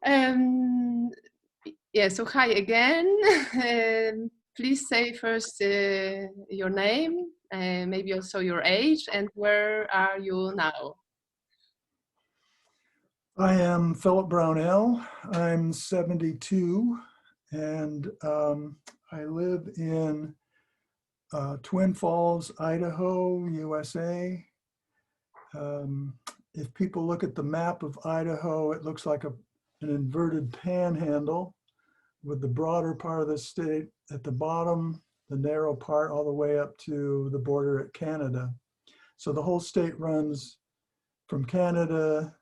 Um, yeah, so hi again. Please say first your name, maybe also your age, and where are you now? I am Philip Brownell. I'm 72, and I live in Twin Falls, Idaho, USA. If people look at the map of Idaho, it looks like an inverted panhandle with the broader part of the state at the bottom, the narrow part all the way up to the border at Canada. So the whole state runs from Canada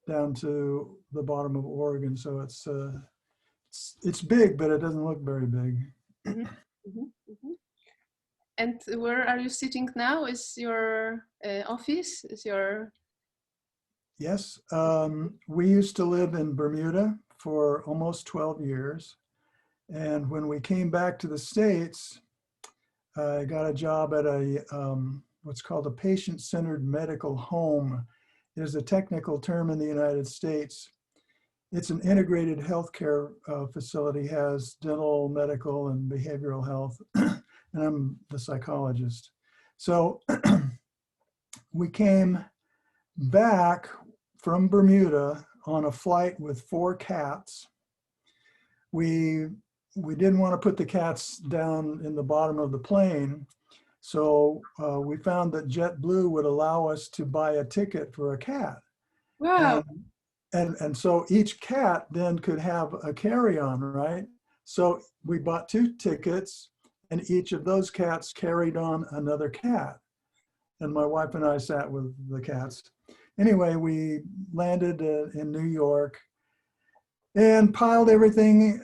down to the bottom of Oregon. So it's big, but it doesn't look very big. Mm-hmm, mm-hmm, mm-hmm. And where are you sitting now? Is your office? Is your... Yes, we used to live in Bermuda for almost 12 years. And when we came back to the States, I got a job at a what's called a patient-centered medical home. It is a technical term in the United States. It's an integrated healthcare facility, has dental, medical, and behavioral health, and I'm the psychologist. So we came back from Bermuda on a flight with 4 cats. We didn't want to put the cats down in the bottom of the plane, so we found that JetBlue would allow us to buy a ticket for a cat. Wow. And so each cat then could have a carry-on, right? So we bought 2 tickets, and each of those cats carried on another cat. And my wife and I sat with the cats. Anyway, we landed in New York and piled everything,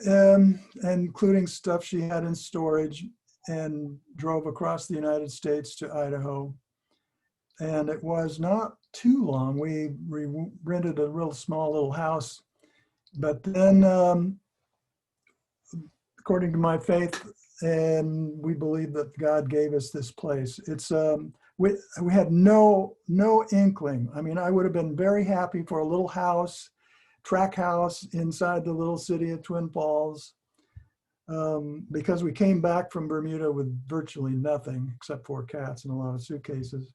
including stuff she had in storage, and drove across the United States to Idaho. And it was not too long. We rented a real small little house. But then, according to my faith, and we believe that God gave us this place. It's we had no inkling. I mean, I would have been very happy for a little house, track house inside the little city of Twin Falls, because we came back from Bermuda with virtually nothing except 4 cats and a lot of suitcases.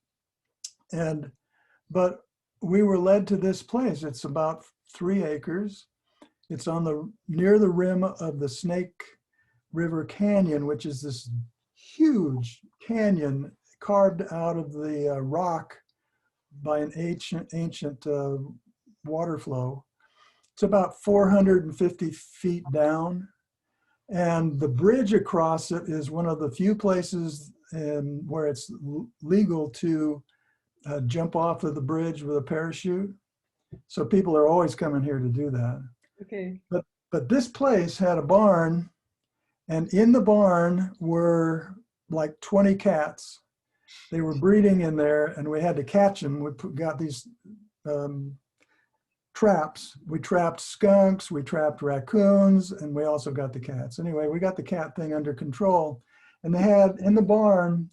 But we were led to this place. It's about 3 acres. It's on near the rim of the Snake River Canyon, which is this huge canyon carved out of the rock by an ancient water flow. It's about 450 feet down, and the bridge across it is one of the few places where it's legal to jump off of the bridge with a parachute. So people are always coming here to do that. Okay. But this place had a barn, and in the barn were like 20 cats. They were breeding in there, and we had to catch them. We got these traps. We trapped skunks, we trapped raccoons, and we also got the cats. Anyway, we got the cat thing under control. And they had in the barn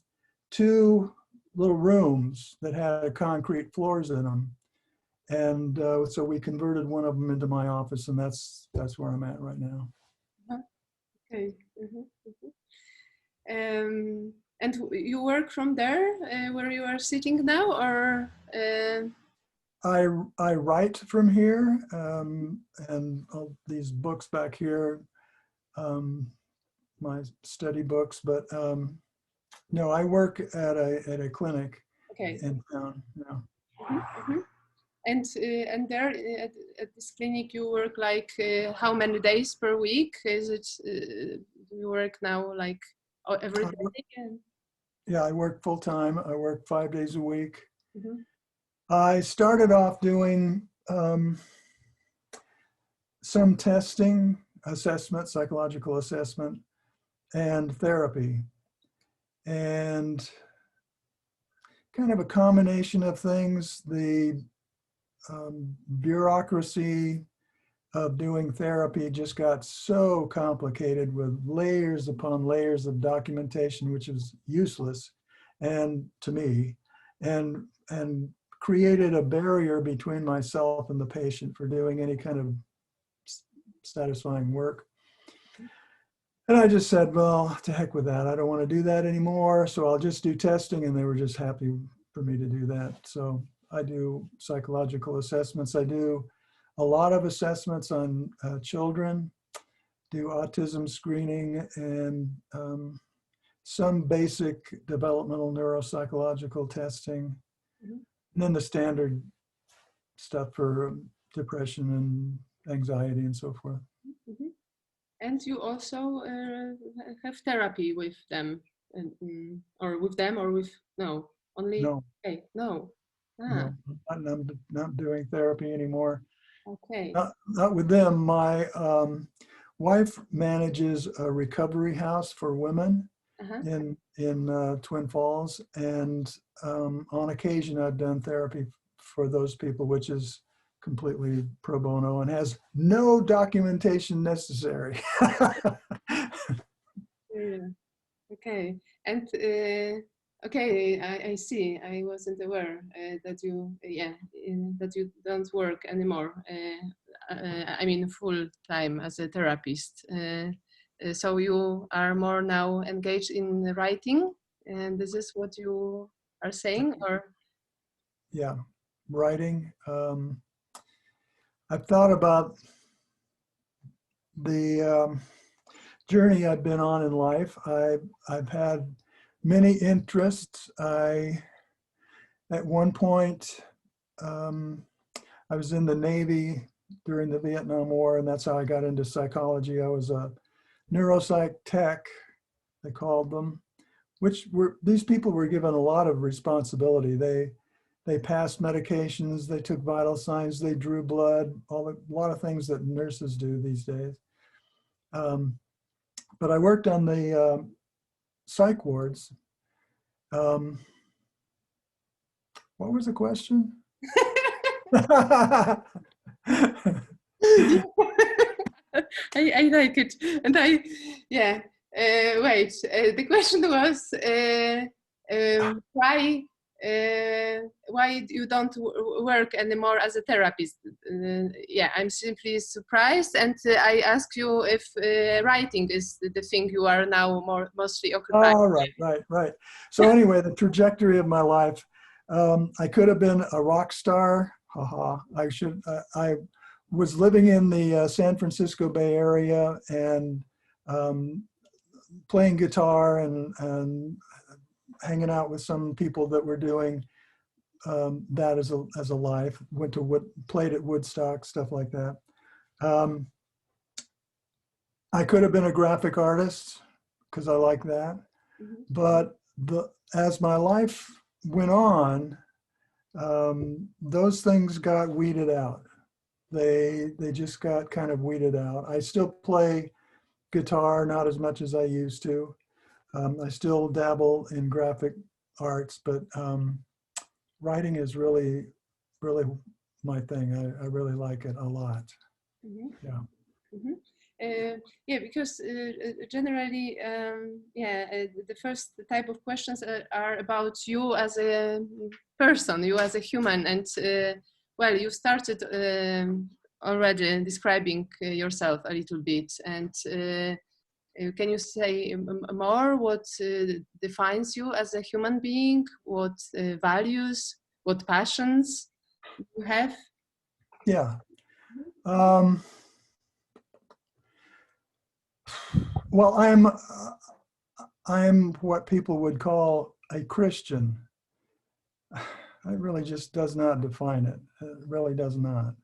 2 little rooms that had concrete floors in them. And so we converted one of them into my office, and that's where I'm at right now. Okay. And you work from there, where you are sitting now, or? I write from here, and all these books back here, my study books. But no, I work at a clinic in town. Yeah. And there at this clinic, you work like how many days per week? Is it do you work now like every day? Yeah, I work full time. I work 5 days a week. I started off doing some testing, assessment, psychological assessment, and therapy, and kind of a combination of things. The bureaucracy of doing therapy just got so complicated with layers upon layers of documentation, which is useless, and to me, and created a barrier between myself and the patient for doing any kind of satisfying work. And I just said, well, to heck with that. I don't want to do that anymore. So I'll just do testing. And they were just happy for me to do that. So I do psychological assessments. I do a lot of assessments on children, do autism screening, and some basic developmental neuropsychological testing. Mhm. And then the standard stuff for depression and anxiety and so forth. Mhm. And you also have therapy with them, or with them, or with no, only No, okay, no, ah, no, I'm not doing therapy anymore. okay, Not with them. My wife manages a recovery house for women uh-huh. in Twin Falls, and on occasion I've done therapy for those people, which is completely pro bono and has no documentation necessary. Yeah. Okay, and okay, I see. I wasn't aware that you, that you don't work anymore. I mean, full time as a therapist. So you are more now engaged in writing, and this is what you are saying, or? Yeah, writing. I've thought about the journey I've been on in life. I've had many interests. At one point, I was in the Navy during the Vietnam War, and that's how I got into psychology. I was a neuropsych tech, they called them, which were, these people were given a lot of responsibility. They passed medications, they took vital signs, they drew blood, a lot of things that nurses do these days. But I worked on the psych wards. What was the question? I like it, and yeah. Wait, the question was why you don't work anymore as a therapist? Yeah, I'm simply surprised, and I ask you if writing is the thing you are now mostly occupied. Oh, right. So anyway, the trajectory of my life, I could have been a rock star. Haha. I was living in the San Francisco Bay Area and playing guitar and hanging out with some people that were doing that as a life. Played at Woodstock, stuff like that. I could have been a graphic artist because I like that. Mm-hmm. But as my life went on, those things got weeded out. They just got kind of weeded out. I still play guitar, not as much as I used to. I still dabble in graphic arts, but writing is really, really my thing. I really like it a lot. Mm-hmm. Yeah. Mm-hmm. Yeah, because generally, the first type of questions are about you as a person, you as a human, and well, you started already describing yourself a little bit, and can you say more what defines you as a human being, what values, what passions you have? Yeah. Well, I'm what people would call a Christian. It really just does not define it. It really does not.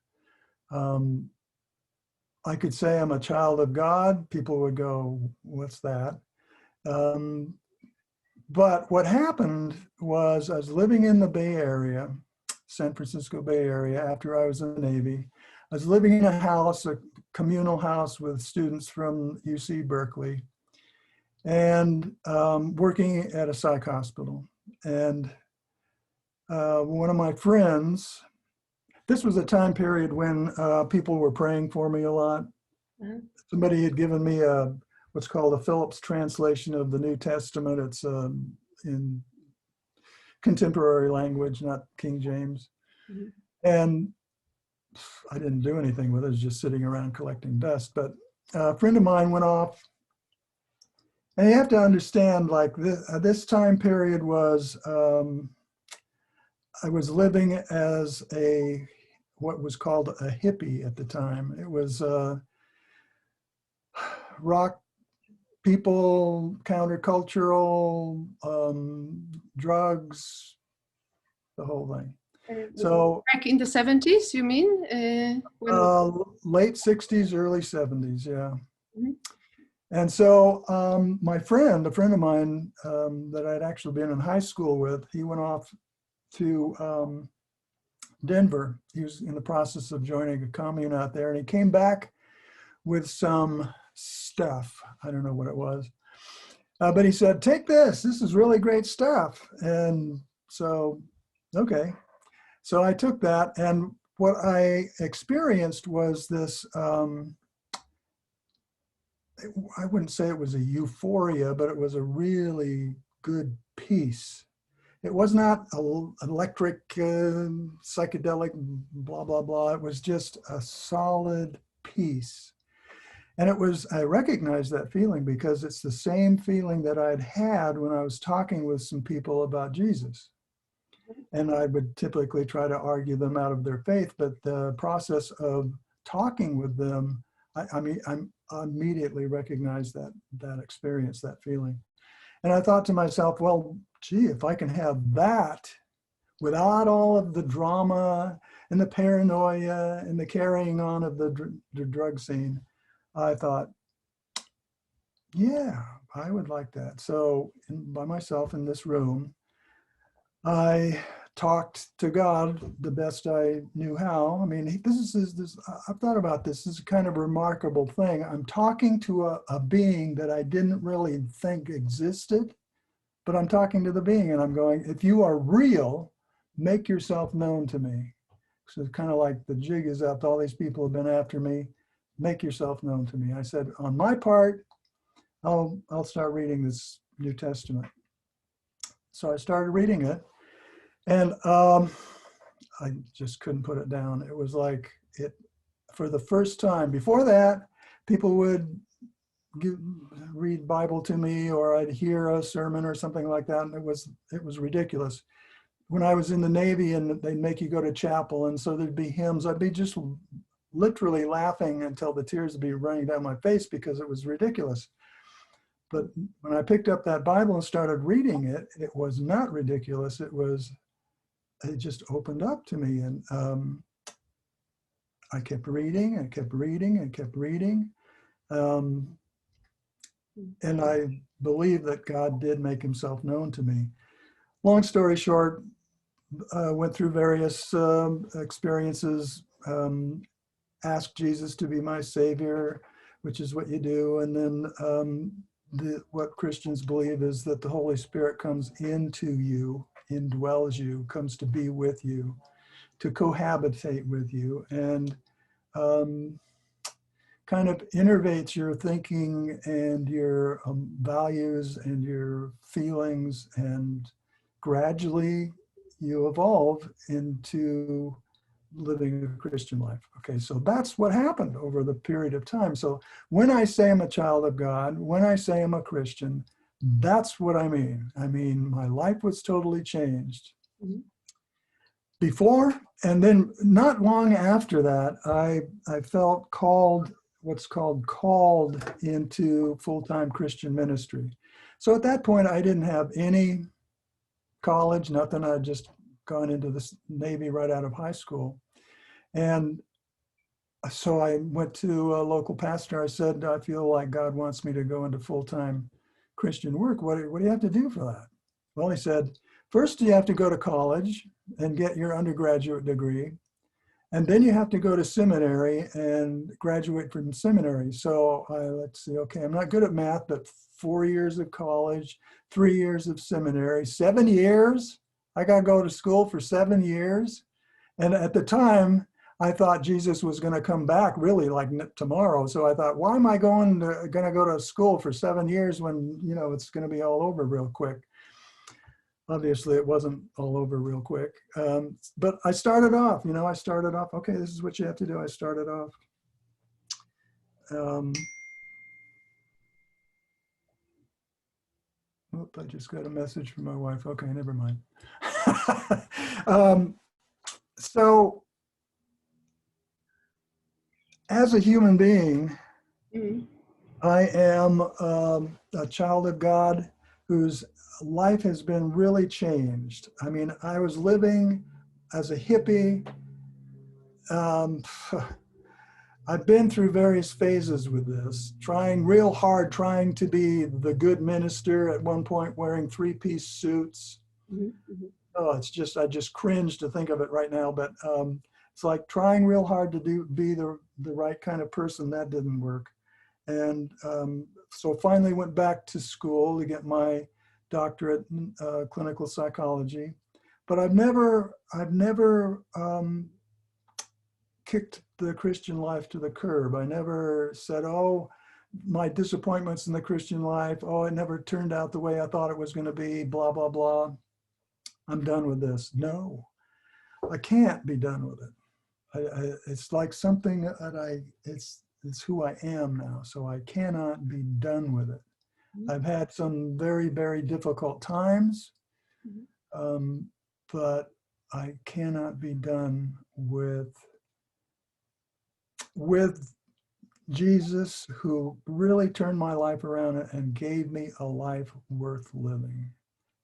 I could say I'm a child of God. People would go, what's that? But what happened was I was living in the Bay Area, San Francisco Bay Area, after I was in the Navy. I was living in a house, a communal house with students from UC Berkeley, and working at a psych hospital. And one of my friends, this was a time period when people were praying for me a lot. Uh-huh. Somebody had given me what's called a Phillips translation of the New Testament. It's in contemporary language, not King James. Mm-hmm. And I didn't do anything with it. I was just sitting around collecting dust. But a friend of mine went off. And you have to understand, like this time period was, I was living as what was called a hippie at the time. It was rock people, countercultural, drugs, the whole thing. So back in the 70s, you mean? Late 60s, early 70s, yeah. Mm-hmm. And so a friend of mine that I'd actually been in high school with, he went off to Denver. He was in the process of joining a commune out there, and he came back with some stuff. I don't know what it was. But he said, take this. This is really great stuff. And so, okay. So I took that, and what I experienced was this, I wouldn't say it was a euphoria, but it was a really good peace. It was not electric, psychedelic, blah, blah, blah. It was just a solid peace. And I recognized that feeling because it's the same feeling that I'd had when I was talking with some people about Jesus. And I would typically try to argue them out of their faith, but the process of talking with them, I immediately recognized that experience, that feeling. And I thought to myself, well, gee, if I can have that without all of the drama and the paranoia and the carrying on of the drug scene, I thought, yeah, I would like that. So by myself in this room, I talked to God the best I knew how. I mean, I've thought about this. This is a kind of remarkable thing. I'm talking to a being that I didn't really think existed, but I'm talking to the being and I'm going, if you are real, make yourself known to me. So it's kind of like the jig is up. All these people have been after me. Make yourself known to me. I said, on my part, I'll start reading this New Testament. So I started reading it. And I just couldn't put it down. It was like for the first time. Before that, people would read Bible to me, or I'd hear a sermon or something like that, and it was ridiculous. When I was in the Navy and they'd make you go to chapel, and so there'd be hymns, I'd be just literally laughing until the tears would be running down my face because it was ridiculous. But when I picked up that Bible and started reading it, it was not ridiculous. It just opened up to me, and I kept reading and kept reading and kept reading. And I believe that God did make himself known to me. Long story short, went through various experiences, asked Jesus to be my savior, which is what you do. And then what Christians believe is that the Holy Spirit comes into you, indwells you, comes to be with you, to cohabitate with you, and kind of innervates your thinking and your values and your feelings, and gradually you evolve into living a Christian life. Okay, so that's what happened over the period of time. So when I say I'm a child of God, when I say I'm a Christian, that's what I mean. I mean, my life was totally changed. Mm-hmm. Before, and then not long after that, I felt called, what's called called into full-time Christian ministry. So at that point, I didn't have any college, nothing. I'd just gone into the Navy right out of high school. And so I went to a local pastor. I said, I feel like God wants me to go into full-time Christian work. What do you have to do for that? Well, he said, first you have to go to college and get your undergraduate degree. And then you have to go to seminary and graduate from seminary. So let's see, okay, I'm not good at math, but 4 years of college, 3 years of seminary, 7 years. I got to go to school for 7 years. And at the time, I thought Jesus was going to come back really like tomorrow. So I thought, why am I going to go to school for 7 years when, it's going to be all over real quick? obviously it wasn't all over real quick. But I started off, okay, this is what you have to do. I started off. I just got a message from my wife. Okay, never mind. So as a human being, I am a child of God whose life has been really changed. I mean, I was living as a hippie. I've been through various phases with this, trying real hard, trying to be the good minister, at one point wearing three-piece suits. Oh, it's just, I just cringe to think of it right now, but it's like trying real hard to be the right kind of person. That didn't work. And so finally went back to school to get my doctorate in clinical psychology. But I've never kicked the Christian life to the curb. I never said, oh, my disappointments in the Christian life, oh, it never turned out the way I thought it was going to be, blah, blah, blah. I'm done with this. No, I can't be done with it. It's like something that it's who I am now, so I cannot be done with it. I've had some very, very difficult times, but I cannot be done with Jesus, who really turned my life around and gave me a life worth living.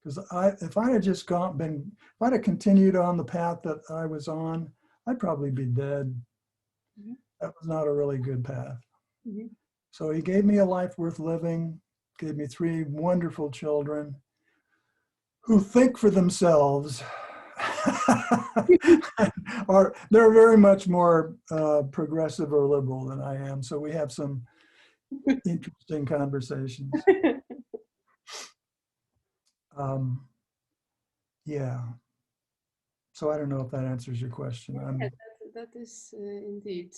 Because if I had continued on the path that I was on, I'd probably be dead. That was not a really good path. So he gave me a life worth living, gave me 3 wonderful children who think for themselves. Or they're very much more progressive or liberal than I am. So we have some interesting conversations. Yeah. So I don't know if that answers your question. Yeah, that is indeed.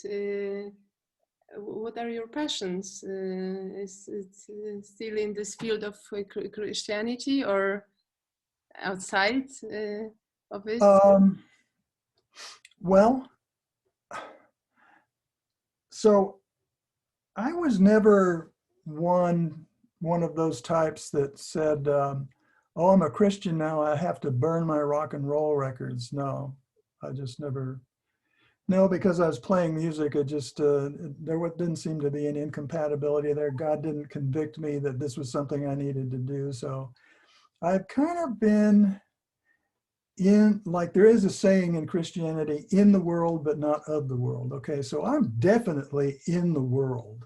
What are your passions? Is it still in this field of Christianity or outside of it? Well, so I was never one of those types that said, oh, I'm a Christian now, I have to burn my rock and roll records. No, I just never. No, because I was playing music, it just, there didn't seem to be an incompatibility there. God didn't convict me that this was something I needed to do. So I've kind of been like there is a saying in Christianity, in the world, but not of the world. Okay, so I'm definitely in the world.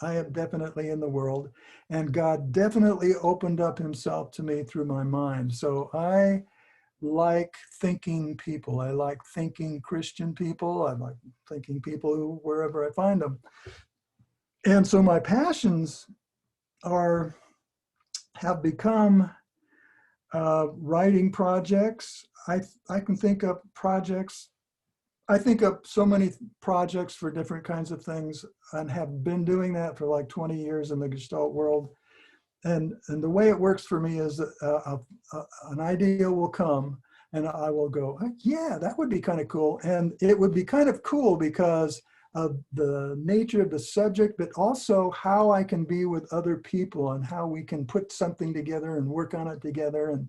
I am definitely in the world. And God definitely opened up himself to me through my mind. So I like thinking people. I like thinking Christian people. I like thinking people who, wherever I find them. And so my passions have become writing projects. I can think of projects. I think of so many projects for different kinds of things and have been doing that for like 20 years in the Gestalt world. And the way it works for me is that an idea will come and I will go, yeah, that would be kind of cool. And it would be kind of cool because of the nature of the subject, but also how I can be with other people and how we can put something together and work on it together.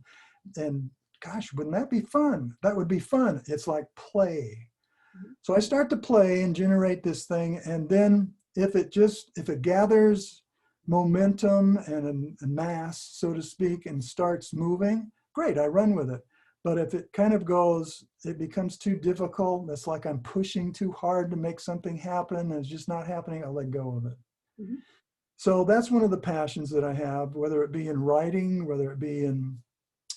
And gosh, wouldn't that be fun? That would be fun. It's like play. So I start to play and generate this thing. And then if it gathers momentum and a mass, so to speak, and starts moving, great, I run with it. But if it kind of it becomes too difficult, it's like I'm pushing too hard to make something happen and it's just not happening, I'll let go of it. So that's one of the passions that I have, whether it be in writing, whether it be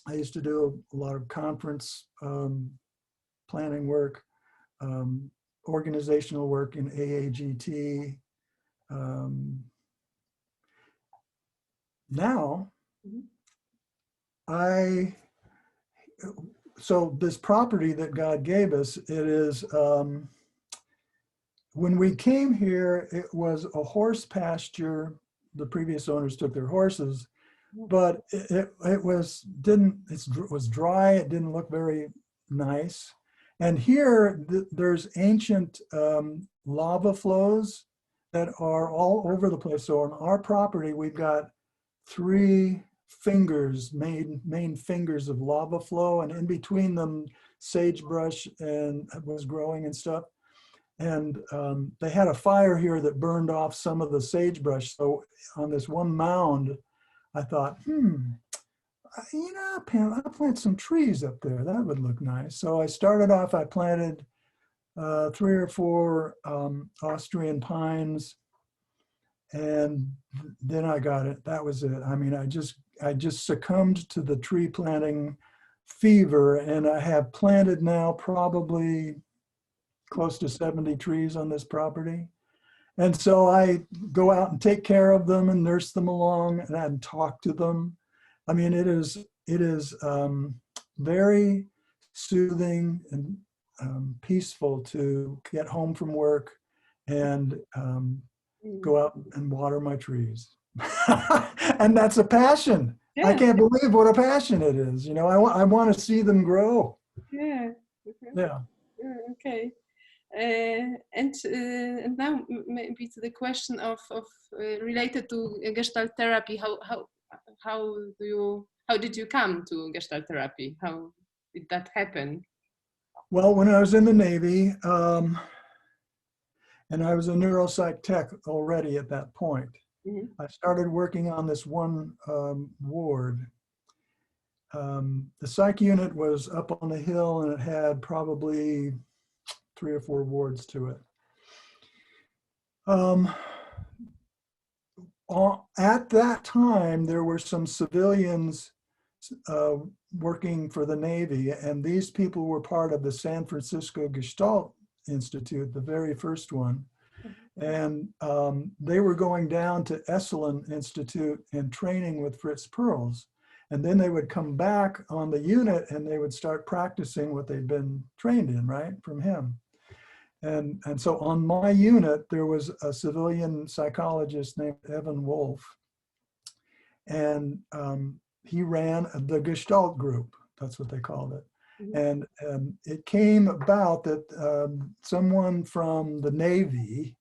I used to do a lot of conference planning work, organizational work in AAGT. Now, so this property that God gave us, it is, when we came here, it was a horse pasture. The previous owners took their horses, but it was dry. It didn't look very nice. And here there's ancient lava flows that are all over the place. So on our property, we've got 3 fingers, main fingers of lava flow, and in between them, sagebrush and was growing and stuff. And they had a fire here that burned off some of the sagebrush. So on this one mound, I thought, I'll plant some trees up there. That would look nice. So I started off, I planted 3 or 4 Austrian pines, and then I got it. That was it. I mean, I just succumbed to the tree planting fever, and I have planted now probably close to 70 trees on this property. And so I go out and take care of them and nurse them along, and I talk to them. I mean, it is very soothing and peaceful to get home from work and go out and water my trees. And that's a passion. Yeah. I can't believe what a passion it is. You know, I want to see them grow. Yeah. Yeah. Okay. And now maybe to the question of related to Gestalt therapy. How did you come to Gestalt therapy? How did that happen? Well, when I was in the Navy, and I was a neuropsych tech already at that point. Mm-hmm. I started working on this one ward. The psych unit was up on the hill, and it had probably 3 or 4 wards to it. At that time, there were some civilians working for the Navy, and these people were part of the San Francisco Gestalt Institute, the very first one. And they were going down to Esalen Institute and training with Fritz Perls. And then they would come back on the unit and they would start practicing what they'd been trained in, right, from him. And so on my unit, there was a civilian psychologist named Evan Wolf. And he ran the Gestalt group. That's what they called it. And it came about that someone from the Navy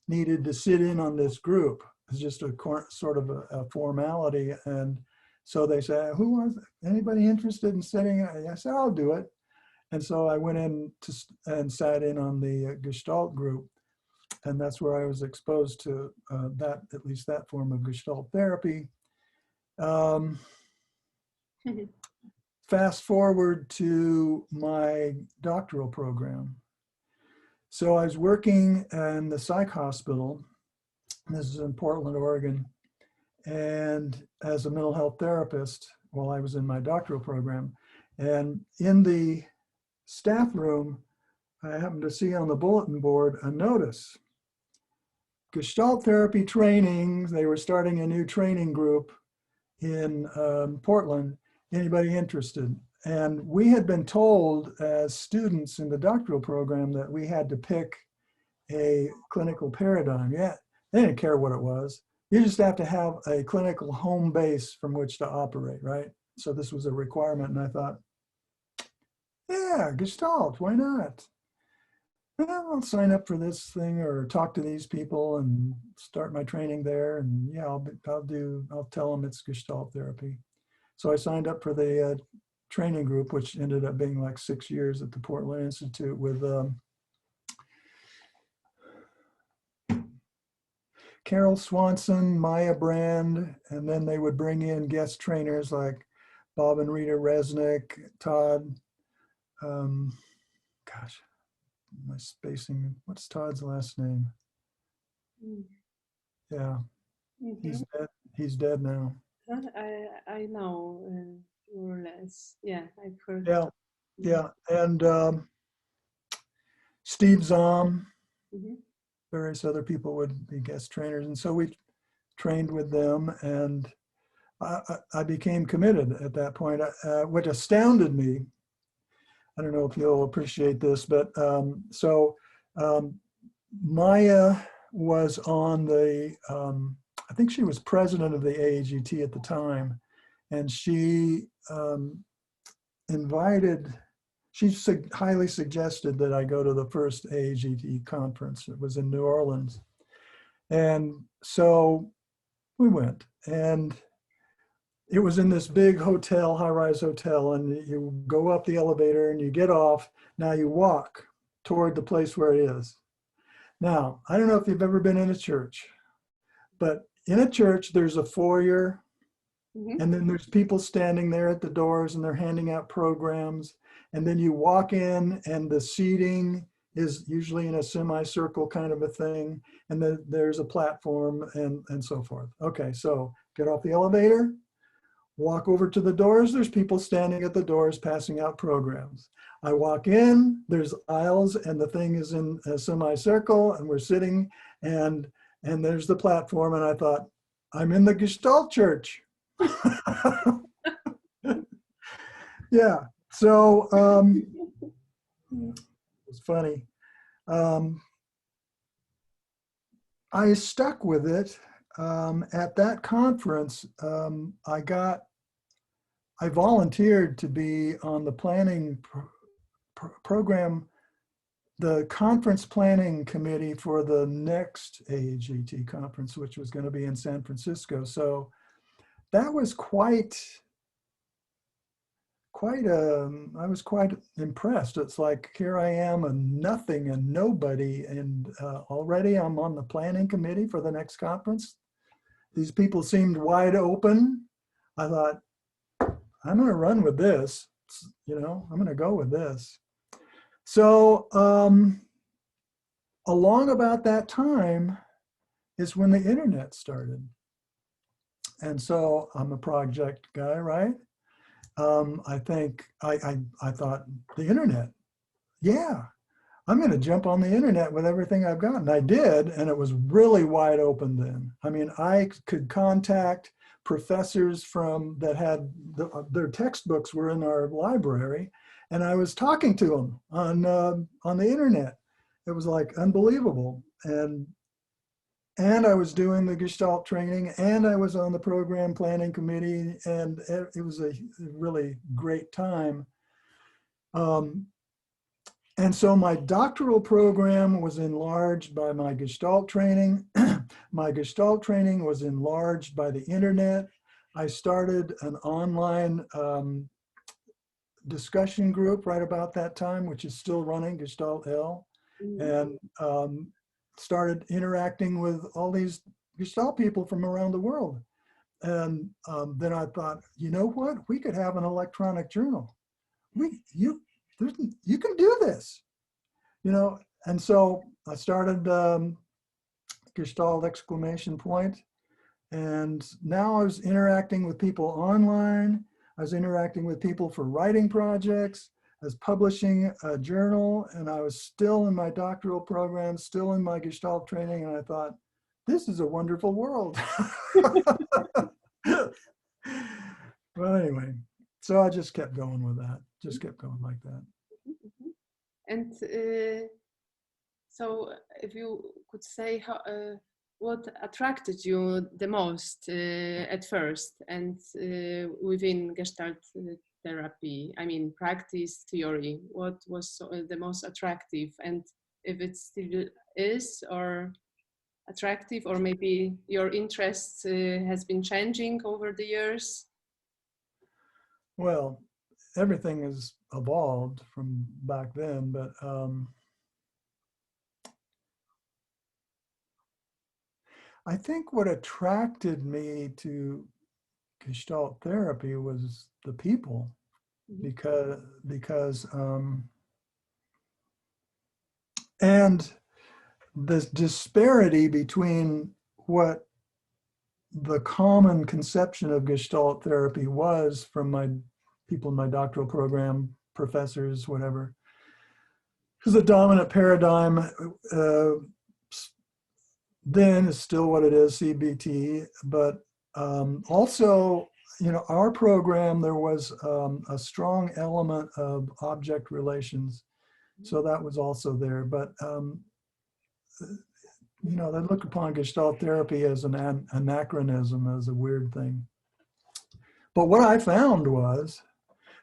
needed to sit in on this group. It's just a sort of a formality. And so they said, anybody interested in sitting? I said, I'll do it. And so I went in and sat in on the Gestalt group. And that's where I was exposed to at least that form of Gestalt therapy. Fast forward to my doctoral program. So I was working in the psych hospital. This is in Portland, Oregon. And as a mental health therapist while I was in my doctoral program. And in the staff room, I happened to see on the bulletin board a notice. Gestalt therapy training. They were starting a new training group in Portland. Anybody interested? And we had been told as students in the doctoral program that we had to pick a clinical paradigm. Yeah, they didn't care what it was. You just have to have a clinical home base from which to operate, right? So this was a requirement, and I thought, yeah, Gestalt, why not? Well, I'll sign up for this thing or talk to these people and start my training there. And yeah, I'll tell them it's Gestalt therapy. So I signed up for the training group, which ended up being like 6 years at the Portland Institute with Carol Swanson, Maya Brand, and then they would bring in guest trainers like Bob and Rita Resnick, Todd. Gosh, am I spacing? What's Todd's last name? Yeah, he's dead. He's dead now. I know more or less. Yeah, I've heard. Yeah, and Steve Zahm, various other people would be guest trainers, and so we trained with them, and I became committed at that point. What astounded me, I don't know if you'll appreciate this, but Maya was on the I think she was president of the AAGT at the time, and she highly suggested that I go to the first AAGT conference. It was in New Orleans. And so we went, and it was in this big hotel, high-rise hotel, and you go up the elevator and you get off. Now you walk toward the place where it is. Now, I don't know if you've ever been in a church, but in a church, there's a foyer, and then there's people standing there at the doors, and they're handing out programs. And then you walk in, and the seating is usually in a semicircle kind of a thing. And then there's a platform and so forth. Okay, so get off the elevator, walk over to the doors. There's people standing at the doors passing out programs. I walk in, there's aisles, and the thing is in a semicircle, and we're sitting, and there's the platform. And I thought, I'm in the Gestalt church. Yeah, so it was funny. I stuck with it. At that conference, I volunteered to be on the planning program, the conference planning committee for the next AAGT conference, which was going to be in San Francisco. So that was I was quite impressed. It's like, here I am, a nothing and nobody, and already I'm on the planning committee for the next conference. These people seemed wide open. I thought, I'm going to run with this. I'm going to go with this. So along about that time is when the internet started. And so I'm a project guy, right? I thought, the internet, yeah, I'm going to jump on the internet with everything I've got. And I did, and it was really wide open then. I mean, I could contact professors that had their textbooks were in our library, and I was talking to them on the internet. It was like unbelievable. And I was doing the Gestalt training, and I was on the program planning committee, and it was a really great time. And so my doctoral program was enlarged by my Gestalt training. My Gestalt training was enlarged by the internet. I started an online discussion group right about that time, which is still running, Gestalt L, and started interacting with all these Gestalt people from around the world. And then I thought, you know what? We could have an electronic journal. You can do this, And so I started Gestalt ! And now I was interacting with people online. I was interacting with people for writing projects. I was publishing a journal, and I was still in my doctoral program, still in my Gestalt training. And I thought, this is a wonderful world. Well, anyway, so I just kept going with that, just kept going like that. And so if you could say what attracted you the most at first and within Gestalt therapy, I mean, practice, theory, what was the most attractive, and if it still is or attractive, or maybe your interest has been changing over the years? Well, everything has evolved from back then, but I think what attracted me to Gestalt therapy was the people, because and the disparity between what the common conception of Gestalt therapy was from my people in my doctoral program, professors, whatever. Because the dominant paradigm then is still what it is, CBT, but also, our program, there was a strong element of object relations. So that was also there. But you know, they look upon Gestalt therapy as an anachronism, as a weird thing. But what I found was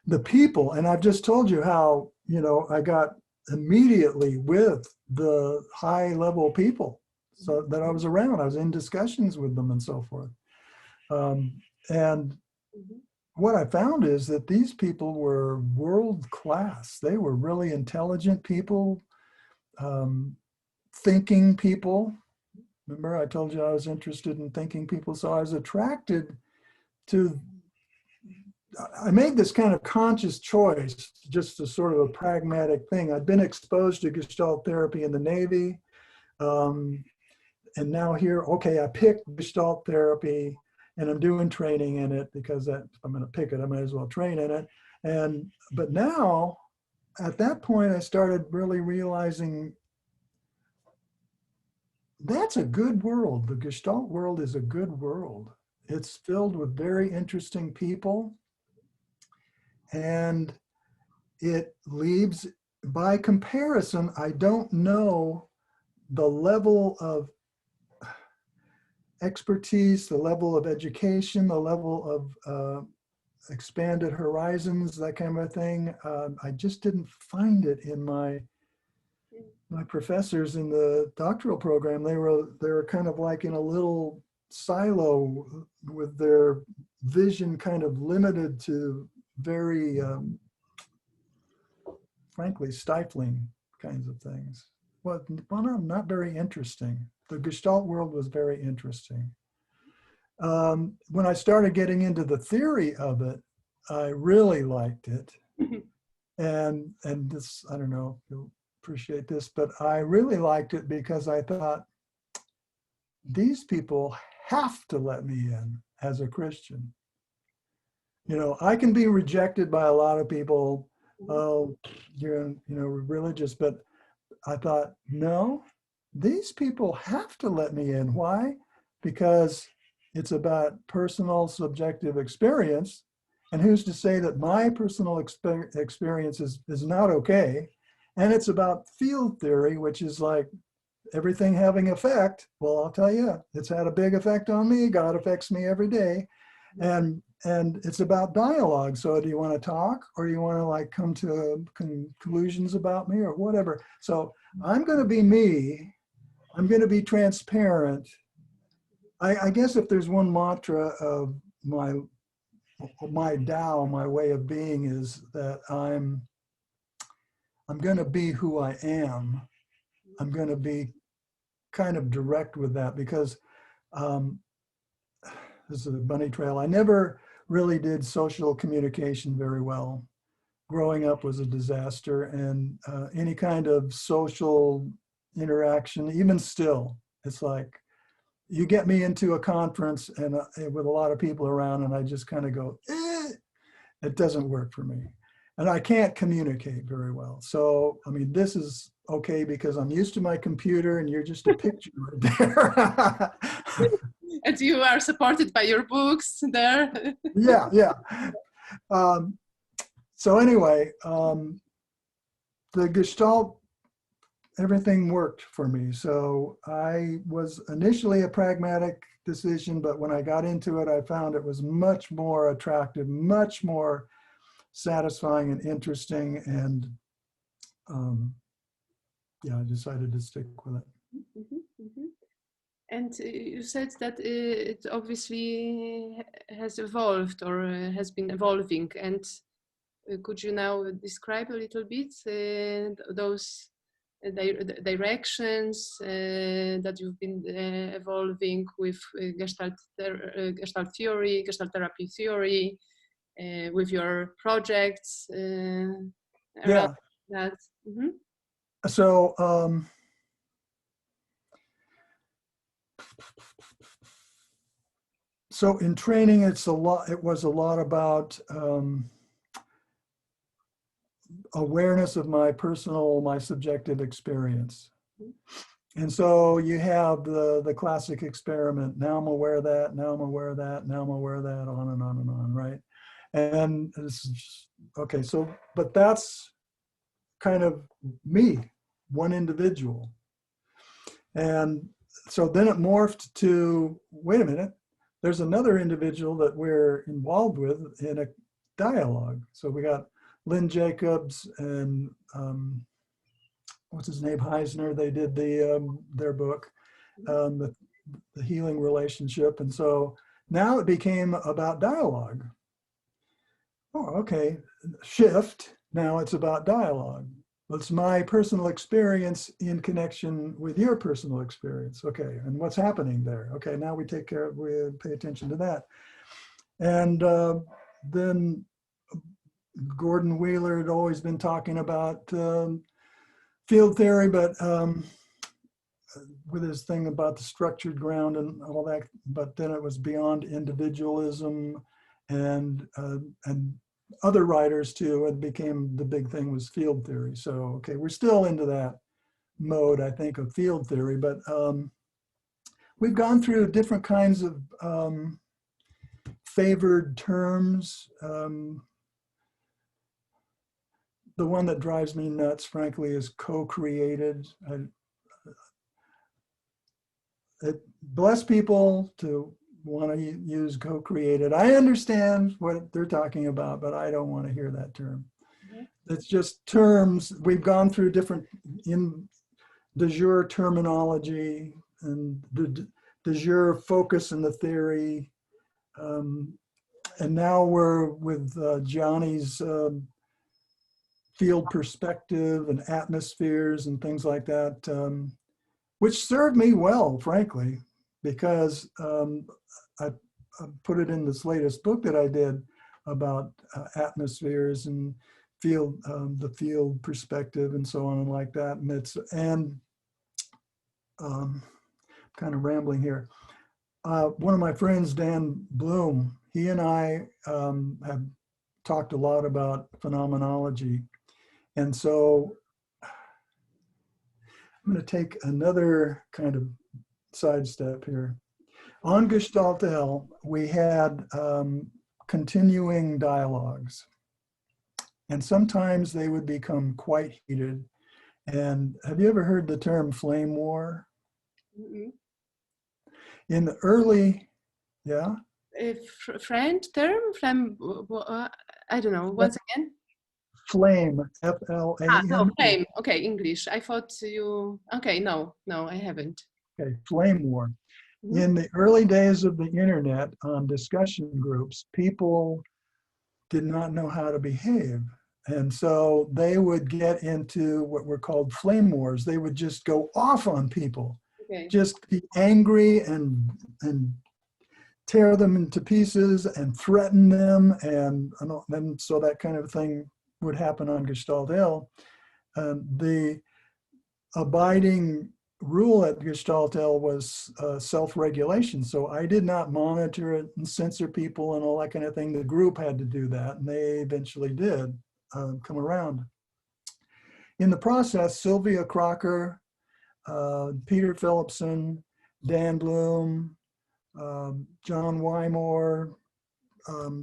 the people, and I've just told you how, you know, I got immediately with the high level people so that I was around. I was in discussions with them and so forth. And what I found is that these people were world class. They were really intelligent people, thinking people. Remember, I told you I was interested in thinking people. So I was attracted to, I made this kind of conscious choice, just a sort of a pragmatic thing. I'd been exposed to Gestalt therapy in the Navy. And now here, okay, I picked Gestalt therapy and I'm doing training in it because if I'm going to pick it, I might as well train in it. But now, at that point, I started really realizing that's a good world. The Gestalt world is a good world. It's filled with very interesting people. And it leaves, by comparison, I don't know the level of expertise, the level of education, the level of expanded horizons, that kind of thing. I just didn't find it in my professors in the doctoral program. They were kind of like in a little silo with their vision kind of limited to very, frankly, stifling kinds of things. Well, not very interesting. The Gestalt world was very interesting. When I started getting into the theory of it, I really liked it. And this, I don't know if you'll appreciate this, but I really liked it because I thought, these people have to let me in as a Christian. You know, I can be rejected by a lot of people. Oh, you're, you know, religious, but I thought, no, these people have to let me in. Why? Because it's about personal subjective experience. And who's to say that my personal experience is not okay? And it's about field theory, which is like everything having effect. Well, I'll tell you, it's had a big effect on me. God affects me every day. And it's about dialogue. So do you want to talk, or do you want to like come to conclusions about me or whatever? So I'm going to be me. I'm going to be transparent. I guess if there's one mantra of my Tao, my way of being, is that I'm going to be who I am. I'm going to be kind of direct with that, because this is a bunny trail. I never really did social communication very well. Growing up was a disaster, and any kind of social interaction, even still, it's like you get me into a conference and with a lot of people around, and I just kind of go, it doesn't work for me. And I can't communicate very well. So, I mean, this is okay because I'm used to my computer and you're just a picture right there. And you are supported by your books there. Yeah. So anyway, the Gestalt, everything worked for me. So I was initially a pragmatic decision, but when I got into it, I found it was much more attractive, much more satisfying and interesting. And yeah, I decided to stick with it. And you said that it obviously has evolved or has been evolving. And could you now describe a little bit those directions that you've been evolving with Gestalt theory, Gestalt therapy theory, with your projects around that? So so in training, it was a lot about awareness of my subjective experience. And so you have the classic experiment. Now I'm aware of that, now I'm aware of that, now I'm aware of that, on and on and on, right? And it's just, okay, so, but that's kind of me, one individual. And so then it morphed to, wait a minute, there's another individual that we're involved with in a dialogue. So we got Lynn Jacobs and what's his name, Heisner. They did their book, the Healing Relationship. And so now it became about dialogue. Oh, okay, shift. Now it's about dialogue. It's my personal experience in connection with your personal experience. Okay, and what's happening there? Okay, now we pay attention to that. And then Gordon Wheeler had always been talking about field theory, but with his thing about the structured ground and all that, but then it was beyond individualism, and other writers too. It became, the big thing was field theory. So, okay, we're still into that mode, I think, of field theory, but we've gone through different kinds of favored terms. The one that drives me nuts, frankly, is co-created. It bless people to want to use co-created. I understand what they're talking about, but I don't want to hear that term. Mm-hmm. It's just terms. We've gone through different in de jure terminology and de jure focus in the theory. And now we're with Johnny's field perspective and atmospheres and things like that, which served me well, frankly, because I put it in this latest book that I did about atmospheres and field, the field perspective and so on and like that. And kind of rambling here. One of my friends, Dan Bloom, he and I have talked a lot about phenomenology. And so I'm going to take another kind of sidestep here. On Gestalt L, we had continuing dialogues. And sometimes they would become quite heated. And have you ever heard the term flame war? Mm-hmm. In the early, yeah? French term? Flame, I don't know, once again? Flame, F-L-A-M-E. No, flame. Okay, English. I thought you, okay, no, I haven't. Okay, flame war. Mm-hmm. In the early days of the internet, on discussion groups, people did not know how to behave. And so they would get into what were called flame wars. They would just go off on people, okay. Just be angry and tear them into pieces and threaten them. And then so that kind of thing would happen on Gestalt L. The abiding rule at Gestalt L was self-regulation. So I did not monitor it and censor people and all that kind of thing. The group had to do that, and they eventually did come around. In the process, Sylvia Crocker, Peter Phillipson, Dan Bloom, John Wymore,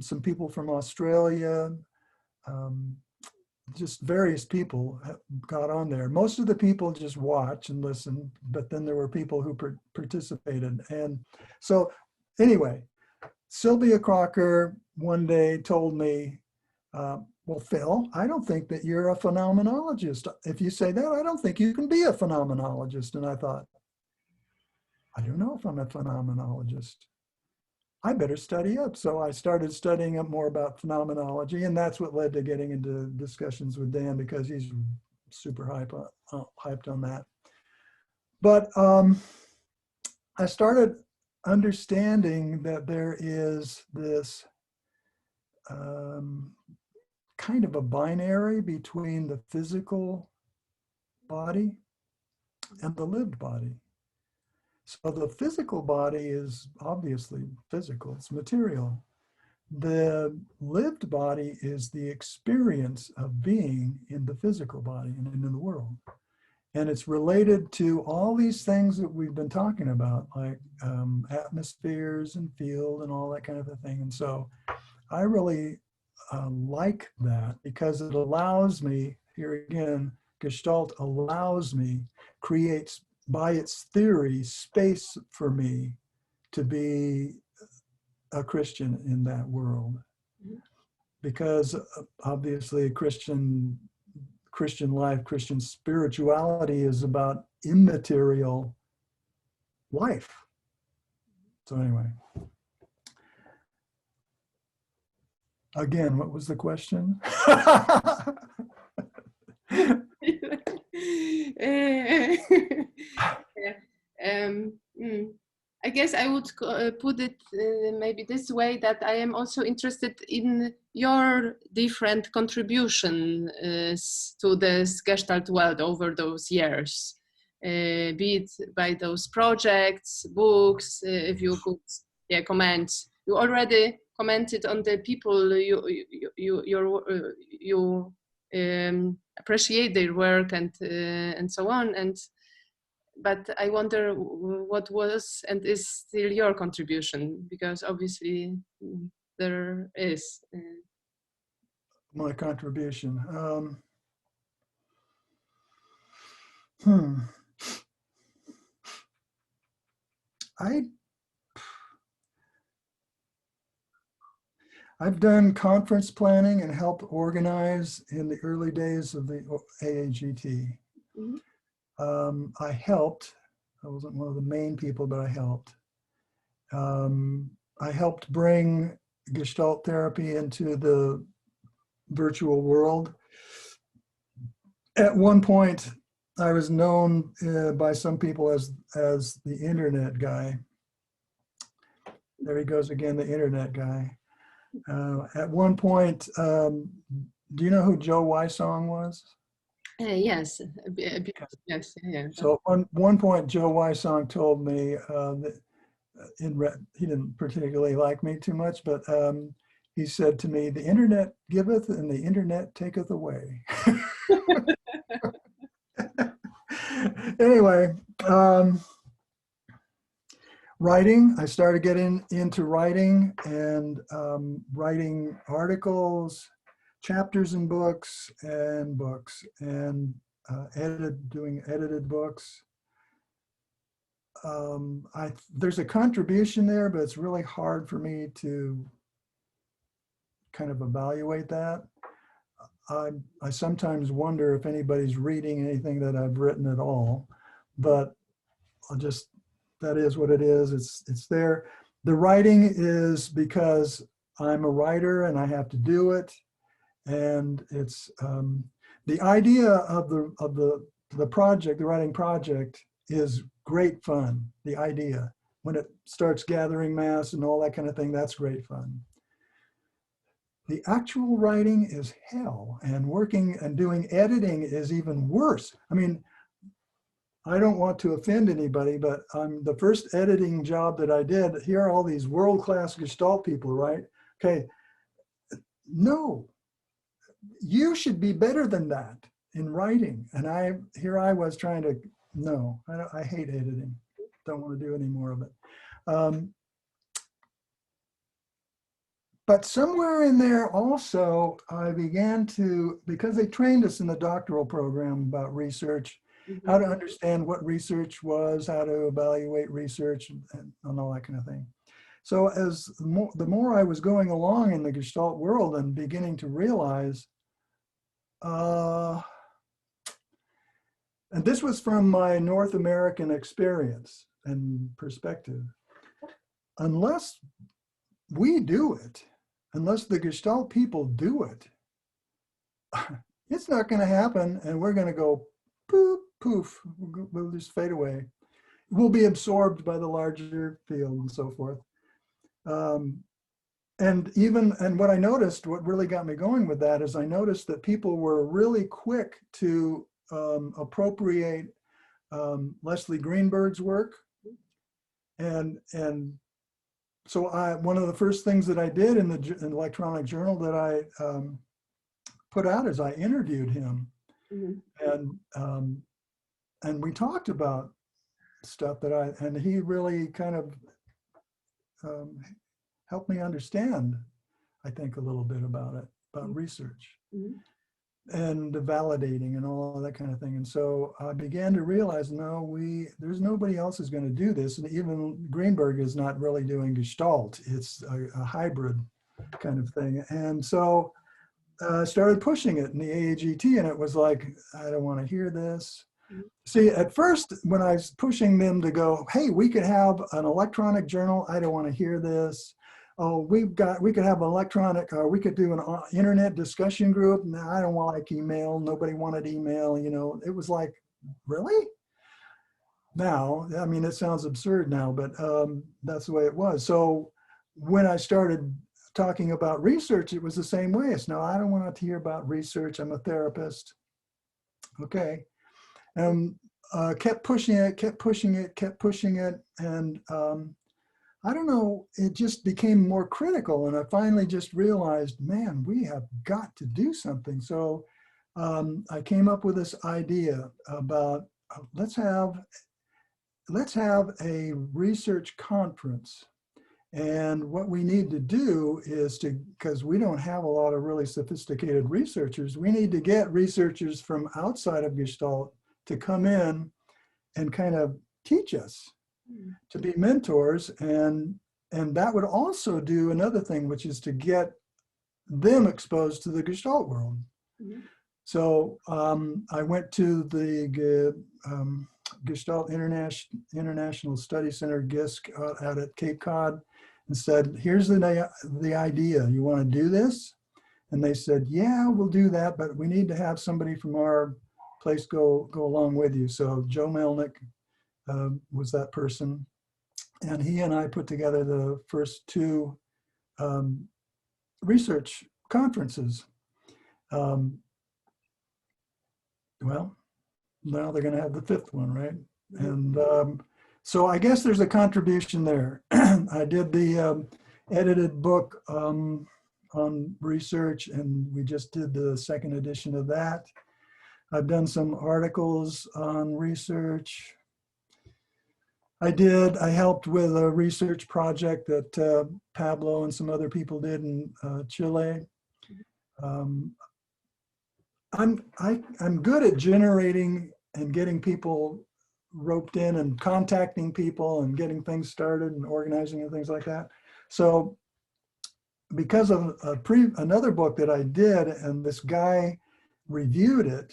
some people from Australia, just various people got on there. Most of the people just watch and listen, but then there were people who participated. And so anyway, Sylvia Crocker one day told me, well, Phil, I don't think that you're a phenomenologist. If you say that, I don't think you can be a phenomenologist. And I thought, I don't know if I'm a phenomenologist. I better study up. So I started studying up more about phenomenology, and that's what led to getting into discussions with Dan, because he's super hyped on that. But I started understanding that there is this kind of a binary between the physical body and the lived body. So the physical body is obviously physical, it's material. The lived body is the experience of being in the physical body and in the world. And it's related to all these things that we've been talking about, like atmospheres and field and all that kind of a thing. And so I really like that, because it allows me, here again, Gestalt allows me, creates by its theory, space for me to be a Christian in that world. Because obviously Christian life, Christian spirituality is about immaterial life. So anyway, again, what was the question? I guess I would put it maybe this way, that I am also interested in your different contributions to this Gestalt world over those years, be it by those projects, books, if you could comment. You already commented on the people you appreciate their work and so on, but I wonder what was and is still your contribution, because obviously there is. My contribution. I've done conference planning and helped organize in the early days of the AAGT. I helped. I wasn't one of the main people, but I helped. I helped bring Gestalt therapy into the virtual world. At one point, I was known by some people as the internet guy. There he goes again, the internet guy. At one point, do you know who Joe Wysong was? Yes, yes, yeah. So on one point, Joe Wysong told me that he didn't particularly like me too much, but he said to me, "The internet giveth and the internet taketh away." Anyway, writing, I started getting into writing and writing articles, chapters in books, and doing edited books. There's a contribution there, but it's really hard for me to kind of evaluate that. I sometimes wonder if anybody's reading anything that I've written at all, but that is what it is. It's there. The writing is because I'm a writer and I have to do it. And it's the idea of the project, the writing project, is great fun. The idea, when it starts gathering mass and all that kind of thing, that's great fun. The actual writing is hell, and working and doing editing is even worse. I mean, I don't want to offend anybody, but the first editing job that I did, here are all these world-class Gestalt people, right? Okay, no, you should be better than that in writing. And here I was trying to, no, I hate editing. Don't want to do any more of it. But somewhere in there also, I began to, because they trained us in the doctoral program about research, how to understand what research was, how to evaluate research, and all that kind of thing. So the more I was going along in the Gestalt world and beginning to realize, and this was from my North American experience and perspective, unless we do it, unless the Gestalt people do it, it's not going to happen, and we're going to go poof, poof, we'll just fade away. We'll be absorbed by the larger field and so forth. And what I noticed, what really got me going with that, is I noticed that people were really quick to appropriate Leslie Greenberg's work. And so one of the first things that I did in the electronic journal that I put out is I interviewed him. And we talked about stuff and he really kind of helped me understand, I think, a little bit about it, about research. and validating and all of that kind of thing. And so I began to realize, no, there's nobody else is going to do this. And even Greenberg is not really doing Gestalt. It's a hybrid kind of thing. And so I started pushing it in the AAGT, and it was like, I don't want to hear this. See, at first, when I was pushing them to go, hey, we could have an electronic journal. I don't want to hear this. Oh, we could have electronic, or we could do an internet discussion group. No, I don't want like email. Nobody wanted email. You know, it was like, really? Now, I mean, it sounds absurd now, but that's the way it was. So when I started talking about research, it was the same way. It's no, I don't want to hear about research. I'm a therapist. Okay. And kept pushing it, kept pushing it, kept pushing it. And I don't know, it just became more critical. And I finally just realized, man, we have got to do something. So I came up with this idea about let's have a research conference. And what we need to do is because we don't have a lot of really sophisticated researchers, we need to get researchers from outside of Gestalt to come in and kind of teach us, to be mentors. And that would also do another thing, which is to get them exposed to the Gestalt world. Mm-hmm. So I went to the Gestalt International Study Center, GISC, out at Cape Cod, and said, here's the idea. You want to do this? And they said, yeah, we'll do that, but we need to have somebody from our place go along with you. So Joe Melnick was that person. And he and I put together the first two research conferences. Well, now they're going to have the fifth one, right? And so I guess there's a contribution there. I did the edited book on research, and we just did the second edition of that. I've done some articles on research. I helped with a research project that Pablo and some other people did in Chile. I'm good at generating and getting people roped in and contacting people and getting things started and organizing and things like that. So because of another book that I did, and this guy reviewed it,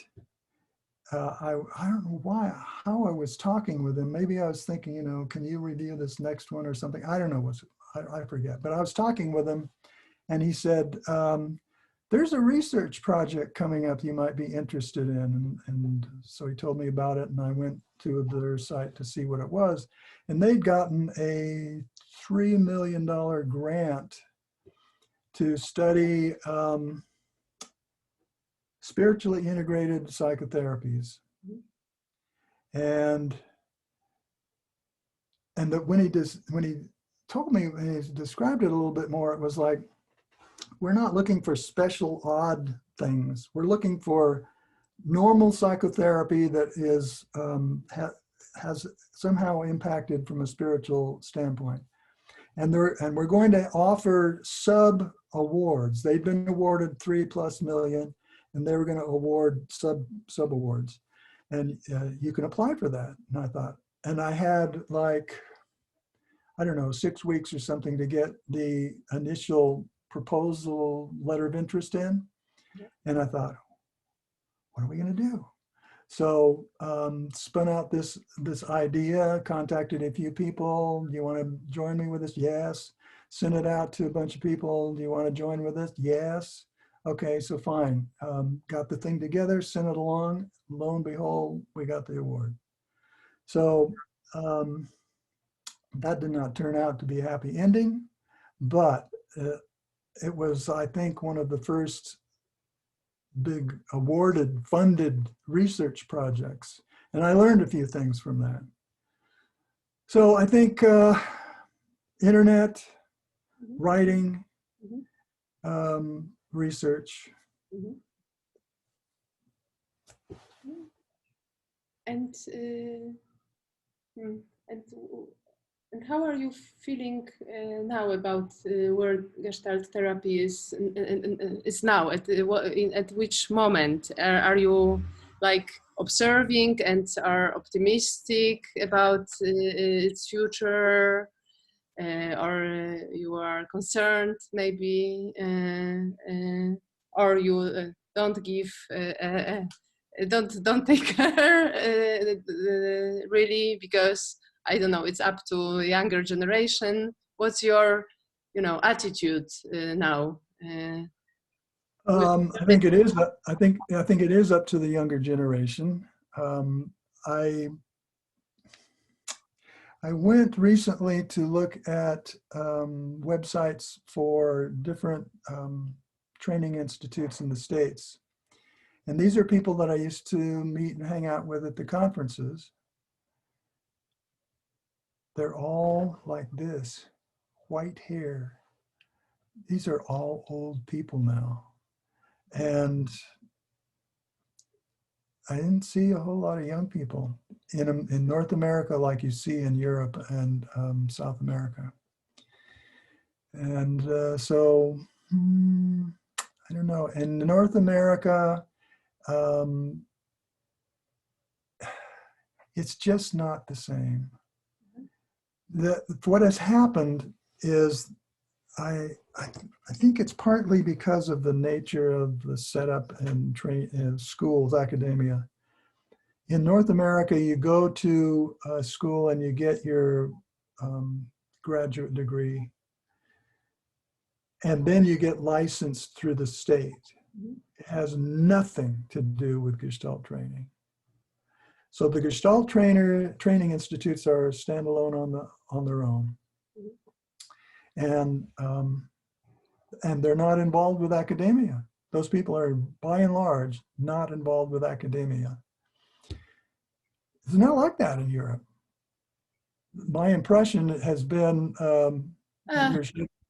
I don't know how I was talking with him. Maybe I was thinking, you know, can you review this next one or something? I don't know, I forget. But I was talking with him, and he said, there's a research project coming up you might be interested in. And so he told me about it, and I went to their site to see what it was. And they'd gotten a $3 million grant to study spiritually integrated psychotherapies. And that when he told me, when he described it a little bit more, it was like, we're not looking for special odd things. We're looking for normal psychotherapy that is has somehow impacted from a spiritual standpoint. And we're going to offer sub awards. They'd been awarded $3+ million, and they were going to award sub awards. And you can apply for that. And I thought, and I had like, I don't know, 6 weeks or something to get the initial proposal letter of interest in. And I thought, what are we going to do? So spun out this idea, contacted a few people. Do you want to join me with this? Yes. Sent it out to a bunch of people. Do you want to join with us? Yes. Okay, so fine. Got the thing together, sent it along. Lo and behold, we got the award. So that did not turn out to be a happy ending, but it was, I think, one of the first big awarded, funded research projects. And I learned a few things from that. So I think internet, writing, research. And And how are you feeling now about where Gestalt therapy is now? At which moment are you like observing and are optimistic about its future, or you are concerned maybe, or you don't give don't take care really, because I don't know, it's up to younger generation. What's your, attitude now? I think it is. I think it is up to the younger generation. Um, I I went recently to look at websites for different training institutes in the States. And these are people that I used to meet and hang out with at the conferences. They're all like this, white hair. These are all old people now. And I didn't see a whole lot of young people in North America like you see in Europe and South America. And I don't know. In North America, it's just not the same. What has happened is I think it's partly because of the nature of the setup and train in schools, academia. In North America, you go to a school and you get your graduate degree, and then you get licensed through the state. It has nothing to do with Gestalt training. So the Gestalt training institutes are standalone on their own, and they're not involved with academia. Those people are, by and large, not involved with academia. It's not like that in Europe. My impression has been,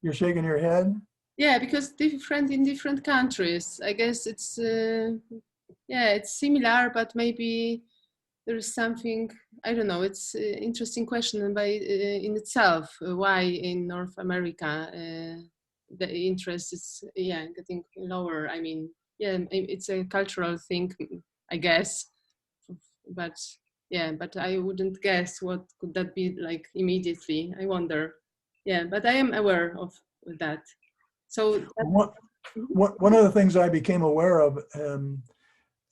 you're shaking your head. Yeah, because different in different countries. I guess it's it's similar, but maybe there is something, I don't know. It's an interesting question by in itself. Why in North America the interest is getting lower? I mean, it's a cultural thing, I guess, but but I wouldn't guess what could that be like immediately. I wonder. Yeah, but I am aware of that. So one of the things I became aware of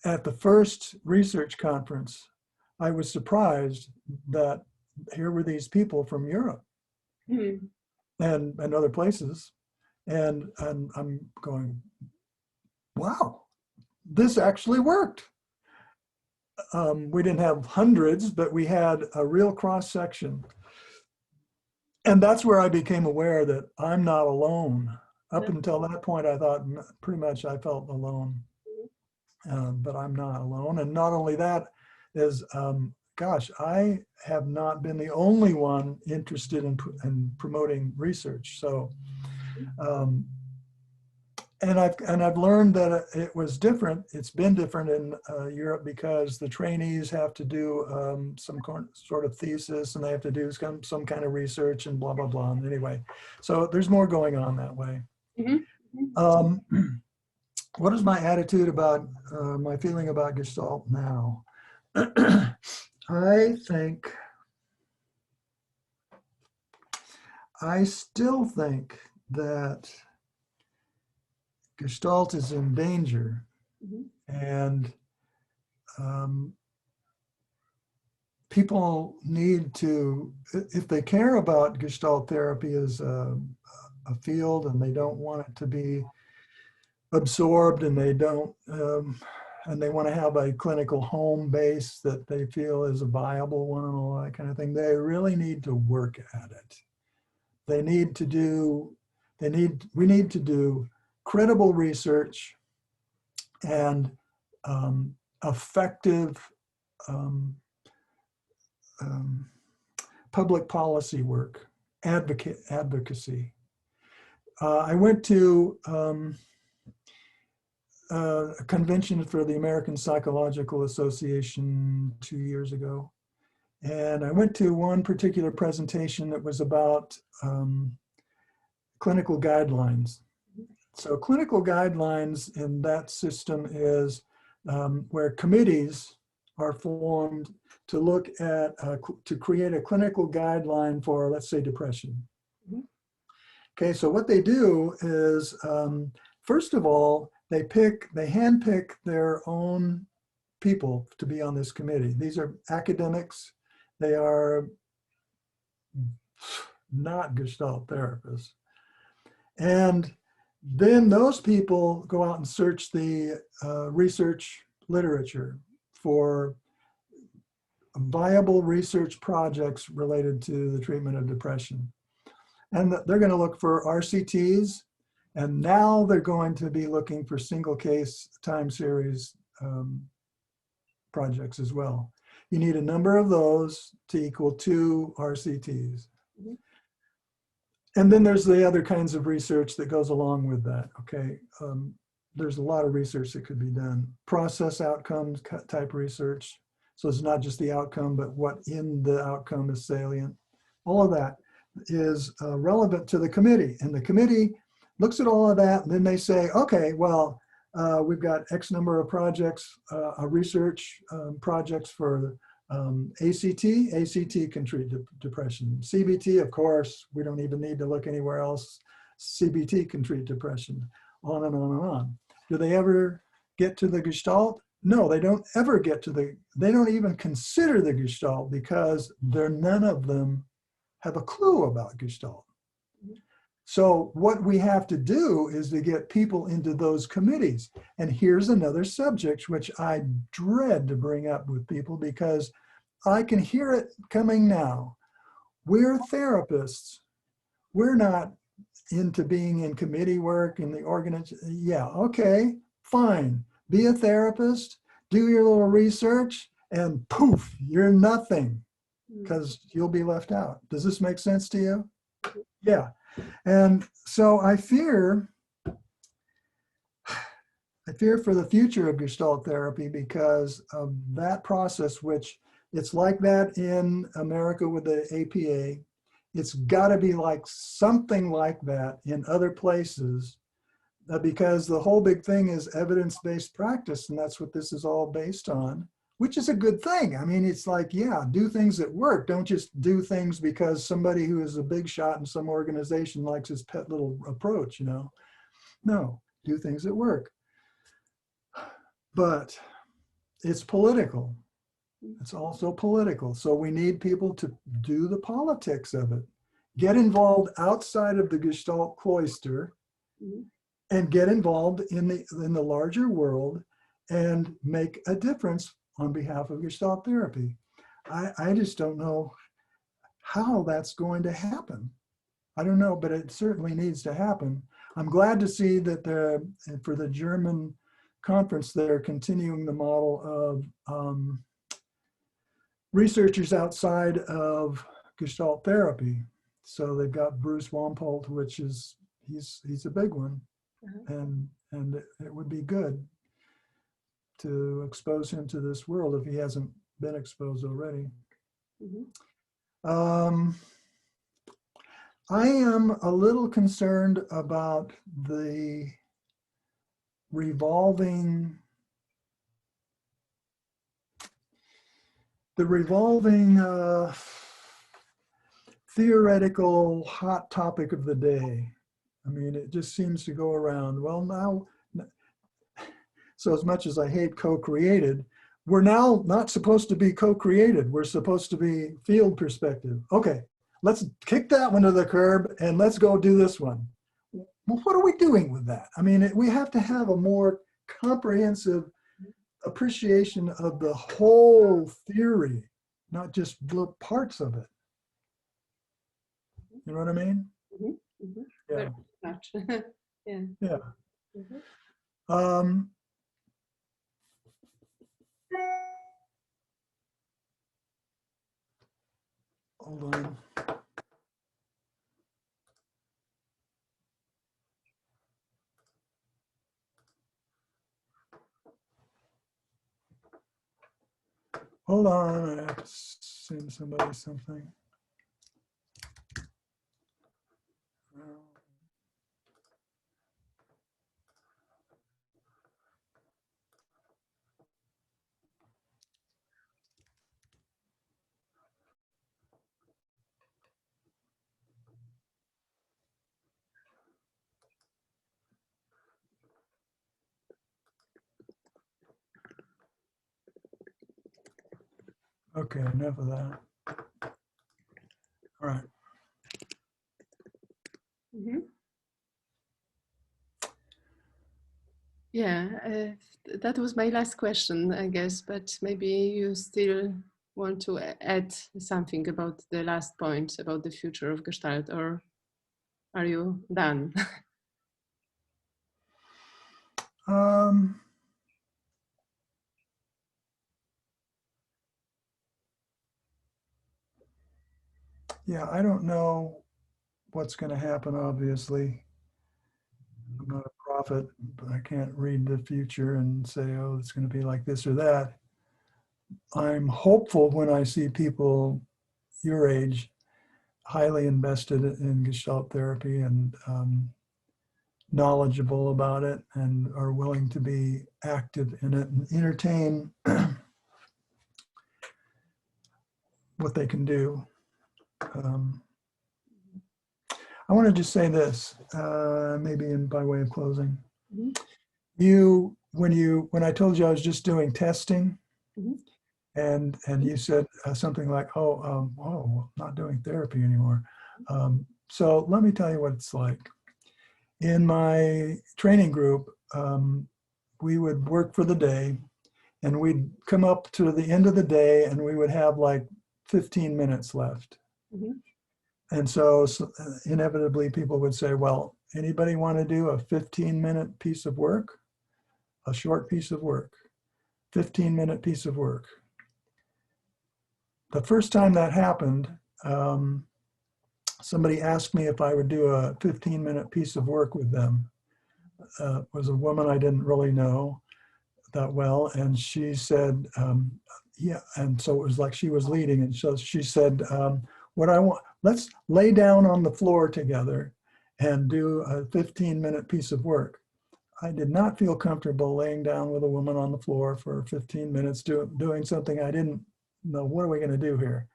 at the first research conference, I was surprised that here were these people from Europe and other places, and I'm going, wow, this actually worked. We didn't have hundreds, but we had a real cross section, and that's where I became aware that I'm not alone. Up until that point, I thought pretty much I felt alone, but I'm not alone. And not only that is, gosh, I have not been the only one interested in promoting research. So, and I've learned that it was different. It's been different in Europe because the trainees have to do some sort of thesis, and they have to do some kind of research and blah, blah, blah. And anyway, so there's more going on that way. What is my attitude about my feeling about Gestalt now? I still think that Gestalt is in danger, and people need to, if they care about Gestalt therapy as a field and they don't want it to be absorbed, and they don't, and they want to have a clinical home base that they feel is a viable one and all that kind of thing, they really need to work at it. We need to do credible research and effective public policy work, advocacy. I went to a convention for the American Psychological Association 2 years ago, And I went to one particular presentation that was about clinical guidelines. So clinical guidelines in that system is where committees are formed to look at, to create a clinical guideline for, let's say, depression. Okay, so what they do is, first of all, they handpick their own people to be on this committee. These are academics. They are not Gestalt therapists. And then those people go out and search the research literature for viable research projects related to the treatment of depression. And they're going to look for RCTs, and now they're going to be looking for single case time series projects as well. You need a number of those to equal 2 RCTs. And then there's the other kinds of research that goes along with that, okay? There's a lot of research that could be done. Process outcomes type research. So it's not just the outcome, but what in the outcome is salient. All of that is relevant to the committee. And the committee looks at all of that, and then they say, okay, well, we've got X number of projects, research projects for ACT. ACT can treat depression. CBT, of course, we don't even need to look anywhere else. CBT can treat depression, on and on and on. Do they ever get to the Gestalt? No, they don't ever get to they don't even consider the Gestalt because none of them have a clue about Gestalt. So what we have to do is to get people into those committees. And here's another subject which I dread to bring up with people because I can hear it coming now. We're therapists. We're not into being in committee work and the organization. Yeah, okay, fine. Be a therapist, do your little research, and poof, you're nothing because you'll be left out. Does this make sense to you? Yeah. And so I fear for the future of Gestalt therapy because of that process, which it's like that in America with the APA. It's got to be like something like that in other places because the whole big thing is evidence-based practice, and that's what this is all based on, which is a good thing. I mean, it's like, yeah, do things that work. Don't just do things because somebody who is a big shot in some organization likes his pet little approach, you know. No, do things that work. But it's political. It's also political. So we need people to do the politics of it. Get involved outside of the Gestalt cloister and get involved in the larger world and make a difference on behalf of Gestalt therapy. I just don't know how that's going to happen. I don't know, but it certainly needs to happen. I'm glad to see that for the German conference, they're continuing the model of researchers outside of Gestalt therapy. So they've got Bruce Wampold, which is, he's a big one. And it would be good to expose him to this world if he hasn't been exposed already. I am a little concerned about the revolving theoretical hot topic of the day. I mean, it just seems to go around. Well, now, so as much as I hate co-created, we're now not supposed to be co-created. We're supposed to be field perspective. Okay, let's kick that one to the curb and let's go do this one. Well, what are we doing with that? I mean, we have to have a more comprehensive appreciation of the whole theory, not just parts of it. You know what I mean? Yeah. Very much. Yeah. Yeah. Hold on. Hold on. send somebody something. Okay, enough of that. All right. Mm-hmm. Yeah, that was my last question, I guess, but maybe you still want to add something about the last point about the future of Gestalt, or are you done? Yeah, I don't know what's going to happen, obviously. I'm not a prophet, but I can't read the future and say, oh, it's going to be like this or that. I'm hopeful when I see people your age highly invested in Gestalt therapy and knowledgeable about it and are willing to be active in it and entertain what they can do. I want to just say this, maybe by way of closing. Mm-hmm. When I told you I was just doing testing, mm-hmm. and you said something like, "Oh, not doing therapy anymore." So let me tell you what it's like. In my training group, we would work for the day, and we'd come up to the end of the day, and we would have like 15 minutes left. Mm-hmm. And so inevitably people would say, well, anybody want to do a 15-minute piece of work? A short piece of work, 15-minute piece of work. The first time that happened, somebody asked me if I would do a 15-minute piece of work with them. It was a woman I didn't really know that well. And she said, yeah. And so it was like she was leading. And so she said, what I want, let's lay down on the floor together and do a 15-minute piece of work. I did not feel comfortable laying down with a woman on the floor for 15 minutes doing something I didn't know. What are we going to do here?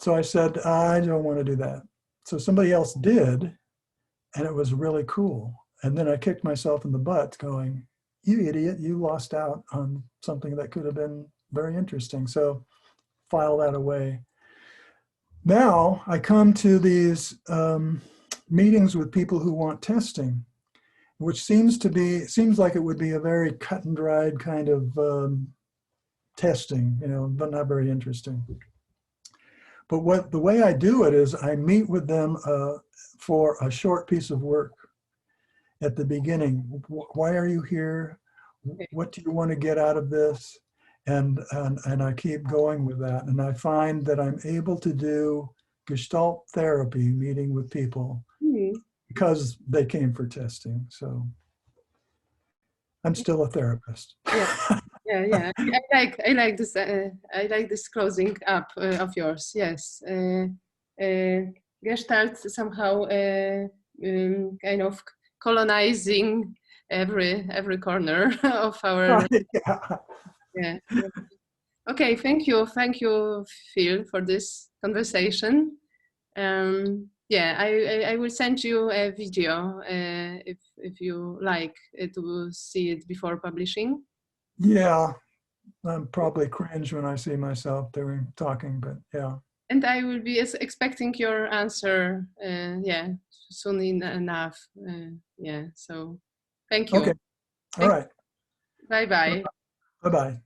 So I said, I don't want to do that. So somebody else did, and it was really cool. And then I kicked myself in the butt going, you idiot, you lost out on something that could have been very interesting. So file that away. Now I come to these meetings with people who want testing, which seems like it would be a very cut and dried kind of testing, but not very interesting. But the way I do it is I meet with them for a short piece of work at the beginning. Why are you here? What do you want to get out of this? And I keep going with that. And I find that I'm able to do Gestalt therapy, meeting with people, because they came for testing. So I'm still a therapist. Yeah. I like this. I like this closing up of yours. Yes, Gestalt somehow kind of colonizing every corner of our. Yeah. Okay. Thank you, Phil, for this conversation. Yeah, I will send you a video if you like to see it before publishing. Yeah, I'm probably cringe when I see myself talking, but yeah. And I will be expecting your answer, yeah, soon enough. Yeah, so thank you. Okay, all right. Bye-bye. Bye-bye.